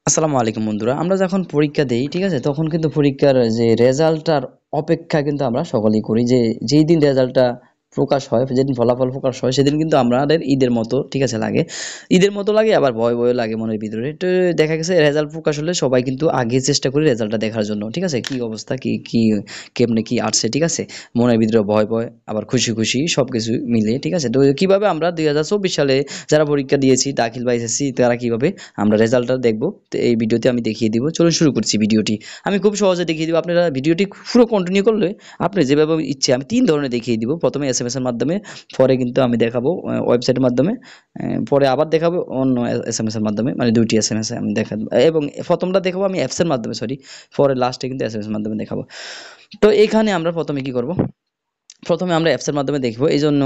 আসসালামু আলাইকুম বন্ধুরা, আমরা যখন পরীক্ষা দেই, ঠিক আছে, তখন কিন্তু পরীক্ষার যে রেজাল্টটার অপেক্ষা কিন্তু আমরা সকলেই করি। যে যেই দিন রেজাল্টটা প্রকাশ হয়, যেদিন ফলাফল প্রকাশ হয়, সেদিন কিন্তু আমাদের ঈদের মতো, ঠিক আছে, লাগে। ঈদের মতো লাগে, আবার ভয় ভয় লাগে মনের ভিতরে। তো দেখা গেছে রেজাল্ট প্রকাশ হলে সবাই কিন্তু আগে চেষ্টা করি রেজাল্টটা দেখার জন্য, ঠিক আছে, কি অবস্থা, কি কি কেমনে কি আসছে, ঠিক আছে। মনের ভিতরে ভয় ভয়, আবার খুশি খুশি, সবকিছু মিলে, ঠিক আছে। তো কিভাবে আমরা 2024 সালে যারা পরীক্ষা দিয়েছি, দাখিল বা এসএসসি, তারা কিভাবে আমরা রেজাল্টটা দেখব, তো এই ভিডিওতে আমি দেখিয়ে দিব। চলুন শুরু করছি ভিডিওটি। আমি খুব সহজে দেখিয়ে দিব। আপনারা ভিডিওটি পুরো কন্টিনিউ করলে আপনি যেভাবে ইচ্ছে, আমি 3 ধরনের দেখিয়ে দিব। প্রথমে এসএমএস এর মাধ্যমে, পরে কিন্তু আমি দেখাবো ওয়েবসাইটের মাধ্যমে, পরে আবার দেখাবো অন্য এসএমএস এর মাধ্যমে, মানে 2টি এসএমএস আমি দেখাবো। এবং প্রথমটা দেখাবো আমি অ্যাপস এর মাধ্যমে, সরি, পরে লাস্টে কিন্তু এসএমএস এর মাধ্যমে দেখাবো। তো এখানে আমরা প্রথমে কি করব, প্রথমে আমরা অ্যাপসের মাধ্যমে দেখব। এইজন্য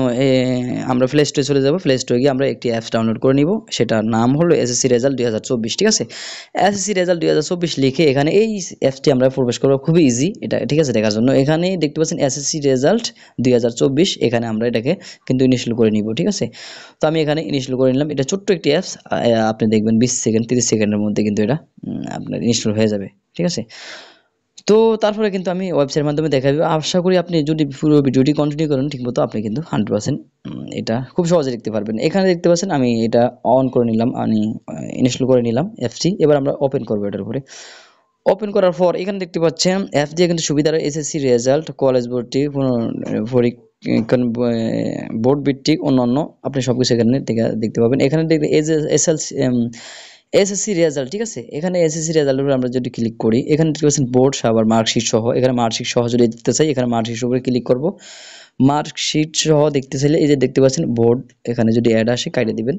আমরা প্লে স্টোরে চলে যাব। প্লে স্টোরে গিয়ে আমরা একটি অ্যাপস ডাউনলোড করে নিব। সেটার নাম হলো এসএসসি রেজাল্ট 2024, ঠিক আছে। এসএসসি রেজাল্ট 2024 লিখে এখানে এই অ্যাপসটি আমরা প্রবেশ করব। খুবই ইজি এটা, ঠিক আছে, দেখার জন্য। এখানে দেখতে পাচ্ছেন এসএসসি রেজাল্ট 2024, এখানে আমরা এটাকে কিন্তু ইনস্টল করে নিব, ঠিক আছে। তো আমি এখানে ইনস্টল করে নিলাম। এটা ছোট্ট একটি অ্যাপস, আপনি দেখবেন 20 সেকেন্ড 30 সেকেন্ডের মধ্যে কিন্তু এটা আপনার ইনস্টল হয়ে যাবে, ঠিক আছে। তো তারপরে কিন্তু আমি ওয়েবসাইটের মাধ্যমে দেখাবো। আশা করি আপনি যদি পুরো ভিডিওটি কন্টিনিউ করেন ঠিকমতো, আপনি কিন্তু 100% এটা খুব সহজে দেখতে পারবেন। এখানে দেখতে পাচ্ছেন আমি এটা অন করে নিলাম, আমি ইনস্টল করে নিলাম অ্যাপসটি। এবার আমরা ওপেন করবো এটার উপরে। ওপেন করার পর এখানে দেখতে পাচ্ছেন অ্যাপ দিয়ে কিন্তু সুবিধা এসএসসি রেজাল্ট, কলেজ ভর্তি, পরীক্ষা, বোর্ড ভিত্তিক অন্যান্য, আপনি সবকিছু এখানে দেখতে পাবেন। এখানে দেখতে এসএলসি এসএসসি রেজাল্ট, ঠিক আছে। এখানে এসএসসি রেজাল্টের উপর আমরা যদি ক্লিক করি, এখানে দেখতে পাচ্ছেন বোর্ড আবার মার্কশিট সহ। এখানে মার্কশিট সহ যদি দেখতে চাই, এখানে মার্কশিট উপরে ক্লিক করব। মার্কশিট সহ দেখতে চাইলে এই যে দেখতে পাচ্ছেন বোর্ড, এখানে যদি অ্যাড আসে কাইটে দিবেন।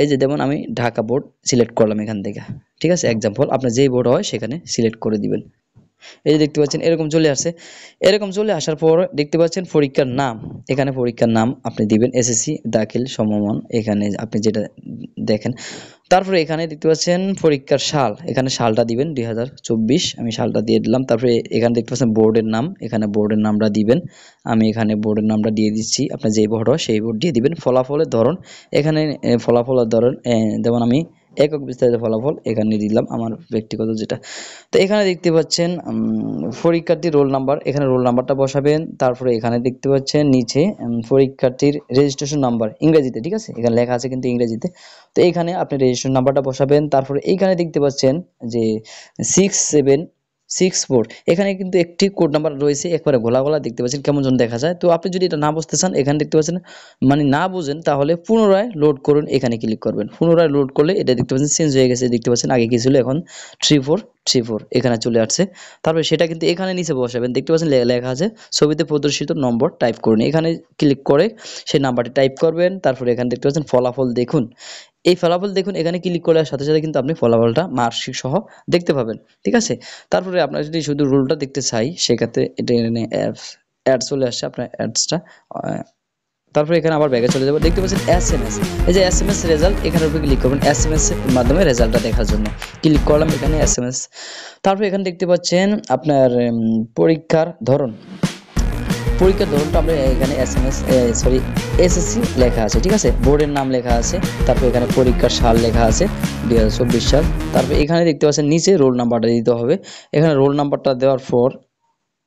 এই যে যেমন আমি ঢাকা বোর্ড সিলেক্ট করলাম এখান থেকে, ঠিক আছে। এক্সাম্পল আপনার যেই বোর্ড হয় সেখানে সিলেক্ট করে দিবেন। এই যে দেখতে পাচ্ছেন এরকম চলে আসছে। এরকম চলে আসার পর দেখতে পাচ্ছেন পরীক্ষার নাম, এখানে পরীক্ষার নাম আপনি দিবেন এসএসসি দাখিল সমমান, এখানে আপনি যেটা দেখেন। তারপরে এখানে দেখতে পাচ্ছেন পরীক্ষার সাল, এখানে সালটা দিবেন 2024, আমি সালটা দিয়ে দিলাম। তারপরে এখানে দেখতে পাচ্ছেন বোর্ডের নাম, এখানে বোর্ডের নামটা দিবেন। আমি এখানে বোর্ডের নামটা দিয়ে দিচ্ছি। আপনার যেই বোর্ড হয় সেই বোর্ড দিয়ে দিবেন। ফলাফলের ধরন, এখানে ফলাফলের ধরন, যেমন আমি একক বিস্তারিত ফলাফল এখানে দিলাম আমার ব্যক্তিগত যেটা। তো এখানে দেখতে পাচ্ছেন পরীক্ষার্থীর রোল নাম্বার, এখানে রোল নাম্বারটা বসাবেন। তারপরে এখানে দেখতে পাচ্ছেন নিচে পরীক্ষার্থীর রেজিস্ট্রেশন নাম্বার ইংরেজিতে, ঠিক আছে, এখানে লেখা আছে কিন্তু ইংরেজিতে। তো এইখানে আপনি রেজিস্ট্রেশন নাম্বারটা বসাবেন। তারপরে এইখানে দেখতে পাচ্ছেন যে 6764, এখানে কিন্তু একটি কোড নাম্বার রয়েছে, একবারে গোলা গোলা দেখতে পাচ্ছেন, কেমন যেন দেখা যায়। তো আপনি যদি এটা না বুঝতে চান, এখানে দেখতে পাচ্ছেন, মানে না বুঝেন, তাহলে পুনরায় লোড করুন, এখানে ক্লিক করবেন। পুনরায় লোড করলে এটা দেখতে পাচ্ছেন চেঞ্জ হয়ে গেছে, দেখতে পাচ্ছেন আগে কি ছিল, এখন 3434 এখানে চলে আসছে। তারপরে সেটা কিন্তু এখানে নিচে বসাবেন, দেখতে পাচ্ছেন লেখা আছে ছবিতে প্রদর্শিত নম্বর টাইপ করুন, এখানে ক্লিক করে সেই নাম্বারটি টাইপ করবেন। তারপরে এখানে দেখতে পাচ্ছেন ফলাফল দেখুন, এই ফলাফল দেখুন, এখানে ক্লিক করার সাথে সাথে কিন্তু আপনি ফলাফলটা মার্কশিট সহ দেখতে পাবেন, ঠিক আছে। তারপরে আপনার যদি শুধু রুলটা দেখতে চাই, সেক্ষেত্রে এটা এখানে অ্যাড চলে আসছে, আপনার অ্যাডসটা। তারপরে এখানে আবার ব্যাগে চলে যাবো, দেখতে পাচ্ছেন এসএমএস, এই যে এসএমএস রেজাল্ট, এখানের উপরে ক্লিক করবেন এসএমএস এর মাধ্যমে রেজাল্টটা দেখার জন্য। ক্লিক করলাম এখানে এসএমএস। তারপরে এখানে দেখতে পাচ্ছেন আপনার পরীক্ষার ধরন, পরীক্ষার ধরনটা আমরা এখানে এসএমএস, সরি, এসএসসি লেখা আছে, ঠিক আছে, বোর্ডের নাম লেখা আছে। তারপর এখানে পরীক্ষার সাল লেখা আছে 2024 সাল। তারপর এখানে দেখতে পাচ্ছেন নিচে রোল নাম্বারটা দিতে হবে। এখানে রোল নাম্বারটা দেওয়ার পর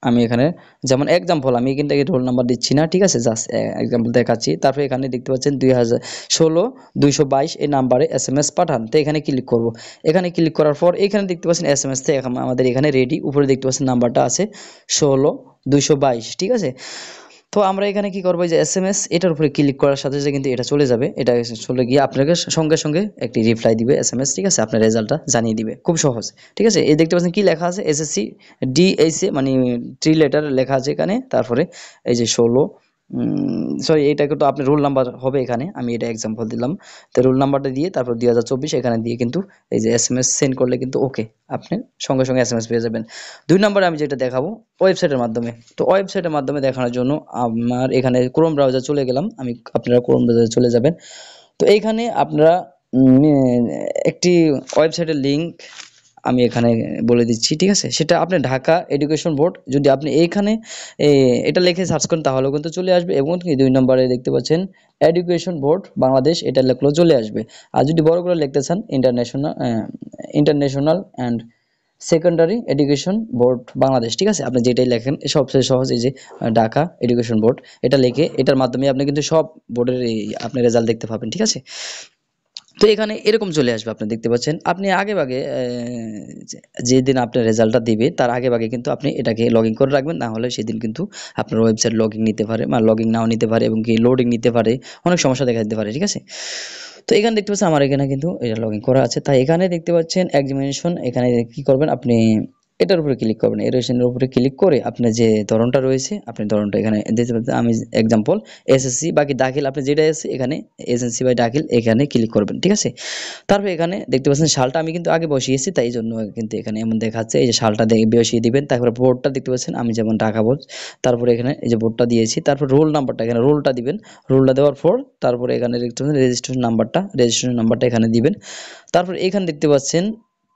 আমি এখানে যেমন এক্সাম্পল, আমি কিন্তু রোল নাম্বার দিচ্ছি না, ঠিক আছে, জাস্ট এক্সাম্পল দেখাচ্ছি। তারপরে এখানে দেখতে পাচ্ছেন 2016-222 এই নাম্বারে এসএমএস পাঠান, তো এখানে ক্লিক করব। এখানে ক্লিক করার পর এখানে দেখতে পাচ্ছেন এসএমএস থেকে আমাদের এখানে রেডি, উপরে দেখতে পাচ্ছেন নাম্বারটা আছে 16-222, ঠিক আছে। তো আমরা এখানে কি করবো, যে এসএমএস এটার উপরে ক্লিক করার সাথে সাথে কিন্তু এটা চলে যাবে। এটা চলে গিয়ে আপনাকে সঙ্গে সঙ্গে একটি রিপ্লাই দিবে এসএমএস, ঠিক আছে, আপনার রেজাল্টটা জানিয়ে দিবে, খুব সহজ, ঠিক আছে। এই দেখতে পাচ্ছেন কি লেখা আছে, এসএসসি ডিএসএ, মানে 3 লেটার লেখা আছে এখানে। তারপরে এই যে 16, সরি, এটা কিন্তু আপনার রোল নাম্বার হবে এখানে, আমি এটা এক্সাম্পল দিলাম। তো রোল নাম্বারটা দিয়ে তারপর 2024 এখানে দিয়ে কিন্তু এই যে এসএমএস সেন্ড করলে কিন্তু ওকে, আপনি সঙ্গে সঙ্গে এসএমএস পেয়ে যাবেন। 2 নম্বরে আমি যেটা দেখাবো ওয়েবসাইটের মাধ্যমে। তো ওয়েবসাইটের মাধ্যমে দেখানোর জন্য আমার এখানে ক্রোম ব্রাউজার চলে গেলাম আমি, আপনারা ক্রোম ব্রাউজারে চলে যাবেন। তো এইখানে আপনারা একটি ওয়েবসাইটের লিংক আমি এখানে বলে দিচ্ছি, ঠিক আছে। সেটা আপনি ঢাকা এডুকেশন বোর্ড, যদি আপনি এইখানে এটা লিখে সার্চ করেন তাহলেও কিন্তু চলে আসবে। এবং 2 নম্বরে দেখতে পাচ্ছেন এডুকেশন বোর্ড বাংলাদেশ, এটা লিখলেও চলে আসবে। আর যদি বড় করে লিখতে চান international international and secondary education board Bangladesh, ঠিক আছে? আপনি যেটাই লেখেন সবচেয়ে সহজ এই যে ঢাকা এডুকেশন বোর্ড, এটা লিখে এটার মাধ্যমে আপনি কিন্তু সব বোর্ডের আপনি রেজাল্ট দেখতে পাবেন, ঠিক আছে? তো এখানে এরকম চলে আসবে, আপনি দেখতে পাচ্ছেন আপনি আগে ভাগে যেদিন আপনার রেজাল্টটা দিবে তার আগে ভাগে কিন্তু আপনি এটাকে লগ ইন করে রাখবেন, না হলে সেদিন কিন্তু আপনার ওয়েবসাইট লগইন নিতে পারে বা লগইন নাও নিতে পারে এবং কি লোডিং নিতে পারে, অনেক সমস্যা দেখা দিতে পারে, ঠিক আছে? তো এখানে দেখতে পাচ্ছেন আমার এখানে কিন্তু এটা লগ ইন করা আছে, তাই এখানে দেখতে পাচ্ছেন এক্সামিনেশন, এখানে কি করবেন আপনি এটার উপরে ক্লিক করবেন, এর উপরে ক্লিক করে আপনার যে ধরনটা রয়েছে আপনি ধরনটা এখানে দিতে পারেন। আমি এক্সাম্পল এসএসসি বাকি দাখিল আপনি যেটা আছে এখানে এসএসসি বাই দাখিল এখানে ক্লিক করবেন, ঠিক আছে? তারপর এখানে দেখতে পাচ্ছেন সালটা আমি কিন্তু আগে বসিয়েছি, তাই জন্য কিন্তু এখানে এমন দেখাচ্ছে, এই যে সালটা বসিয়ে দিবেন। তারপরে বোর্ডটা দেখতে পাচ্ছেন আমি যেমন ঢাকা বোর্ড, তারপরে এখানে এই যে বোর্ডটা দিয়েছি, তারপর রোল নাম্বারটা এখানে রোলটা দিবেন, রোলটা দেওয়ার পর তারপরে এখানে দেখতে পাচ্ছেন রেজিস্ট্রেশন নাম্বারটা এখানে দিবেন। তারপর এখানে দেখতে পাচ্ছেন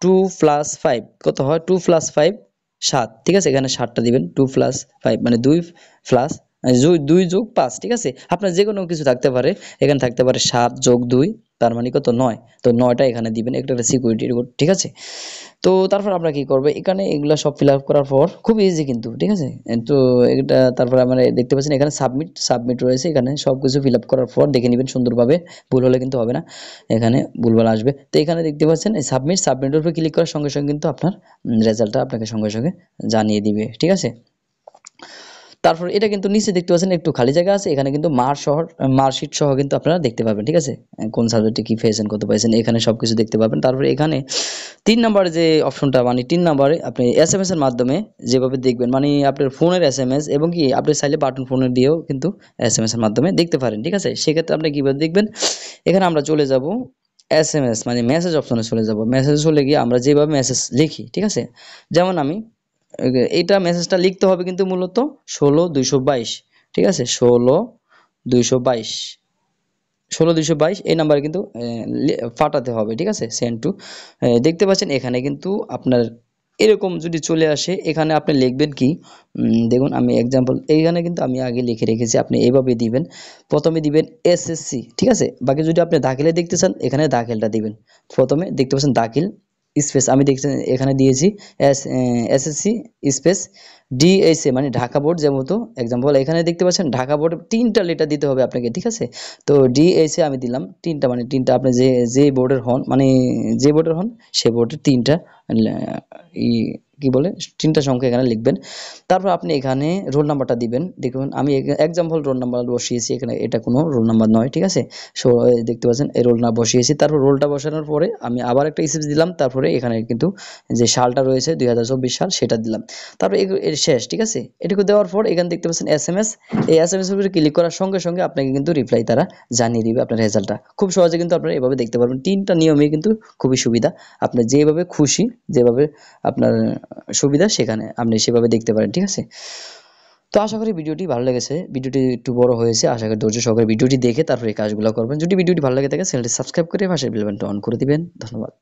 2+5 কত হয়, 2+5 7, ঠিক আছে? এখানে 7টা দিবেন, 2+5 মানে 2+2+5, ঠিক আছে? আপনার যে কোনো কিছু থাকতে পারে, এখানে থাকতে পারে 7+2 তার মানে কত 9, তো 9টা এখানে দিবেন, একটা সিকিউরিটি কোড, ঠিক আছে? তো তারপর আমরা কি করব, এখানে এগুলা সব ফিল আপ করার পর খুব ইজি কিন্তু, ঠিক আছে? তো এটা তারপর আমরা দেখতে পাচ্ছেন এখানে সাবমিট রয়েছে, এখানে সবকিছু ফিল আপ করার পর দেখে নেবেন সুন্দরভাবে, ভুল হলে কিন্তু হবে না, এখানে ভুলভাল আসবে। তো এখানে দেখতে পাচ্ছেন এই সাবমিটের উপর ক্লিক করার সঙ্গে সঙ্গে কিন্তু আপনার রেজাল্টটা আপনাকে সঙ্গে সঙ্গে জানিয়ে দিবে, ঠিক আছে? তারপর এটা কিন্তু নিচে দেখতে পাচ্ছেন একটু খালি জায়গা আছে, এখানে কিন্তু মার্কশিট সহ কিন্তু আপনারা দেখতে পাবেন, ঠিক আছে? কোন সাবজেক্টে কি পেয়েছেন, কত পাইছেন, এখানে সবকিছু দেখতে পাবেন। তারপরে এখানে 3 নাম্বারে যে অপশনটা, মানে 3 নাম্বারে আপনি এসএমএস এর মাধ্যমে যেভাবে দেখবেন, মানে আপনার ফোনের এসএমএস এবং কি আপনি চাইলে বাটন ফোনের দিয়েও কিন্তু এসএমএস এর মাধ্যমে দেখতে পারেন, ঠিক আছে? সেক্ষেত্রে আপনি কিভাবে দেখবেন, এখানে আমরা চলে যাব এসএমএস মানে মেসেজ অপশনে চলে যাব, মেসেজ চলে গিয়ে আমরা যেভাবে মেসেজ লিখি, ঠিক আছে? যেমন আমি এইটা মেসেজটা লিখতে হবে কিন্তু মূলত 16 222, ঠিক আছে? 16 222, 16 222 এই নাম্বারে কিন্তু পাঠাতে হবে, ঠিক আছে? সেন্ড টু, দেখতে পাচ্ছেন এখানে কিন্তু আপনার এরকম যদি চলে আসে, এখানে আপনি লিখবেন কি, দেখুন আমি এক্সাম্পল এইখানে কিন্তু আমি আগে লিখে রেখেছি, আপনি এইভাবে দিবেন, প্রথমে দিবেন এসএসসি, ঠিক আছে? বাকি যদি আপনি দাখিলে দেখতে চান এখানে দাখিলটা দিবেন, প্রথমে দেখতে পাচ্ছেন দাখিল স্পেস আমি দেখছি এখানে দিয়েছি এসএসসি স্পেস ডিএসএ মানে ঢাকা বোর্ড, যেমন এক্সাম্পল এখানে দেখতে পাচ্ছেন ঢাকা বোর্ড 3টা লেটার দিতে হবে আপনাকে, ঠিক আছে? তো ডিএসএ আমি দিলাম 3টা, মানে 3টা আপনি যে বোর্ডের হন, মানে যে বোর্ডের হন সে বোর্ডের 3টা ই কি বলে 3টা সংখ্যা এখানে লিখবেন। তারপর আপনি এখানে রোল নাম্বারটা দিবেন, দেখুন আমি এক্সাম্পল রোল নাম্বার বসিয়েছি, এখানে এটা কোনো রোল নাম্বার নয়, ঠিক আছে? সো দেখতে পাচ্ছেন এই রোল নাম্বার বসিয়েছি, তারপর রোলটা বসানোর পরে আমি আবার একটা স্পেস দিলাম, তারপরে এখানে কিন্তু যে সালটা রয়েছে 2024 সাল সেটা দিলাম, তারপর এর শেষ, ঠিক আছে? এটুকু দেওয়ার পর এখানে দেখতে পাচ্ছেন এসএমএস, এই এসএমএস এর উপরে ক্লিক করার সঙ্গে সঙ্গে আপনাকে কিন্তু রিপ্লাই তারা জানিয়ে দিবে আপনার রেজাল্টটা, খুব সহজে কিন্তু আপনারা এভাবে দেখতে পারবেন। 3টা নিয়মে কিন্তু খুবই সুবিধা, আপনি যেভাবে খুশি যেভাবে আপনার সুবিধা সেখানে আপনি সেভাবে দেখতে পারেন, ঠিক আছে? তো আশা করি ভিডিওটি ভালো লেগেছে, ভিডিওটি একটু বড় হয়েছে, আশা করি ধৈর্য সহকারে ভিডিওটি দেখে তারপরে এই কাজগুলো করবেন। যদি ভিডিওটি ভালো লেগে থাকে চ্যানেলটি সাবস্ক্রাইব করে পাশে বেল বাটনটা অন করে দিবেন। ধন্যবাদ।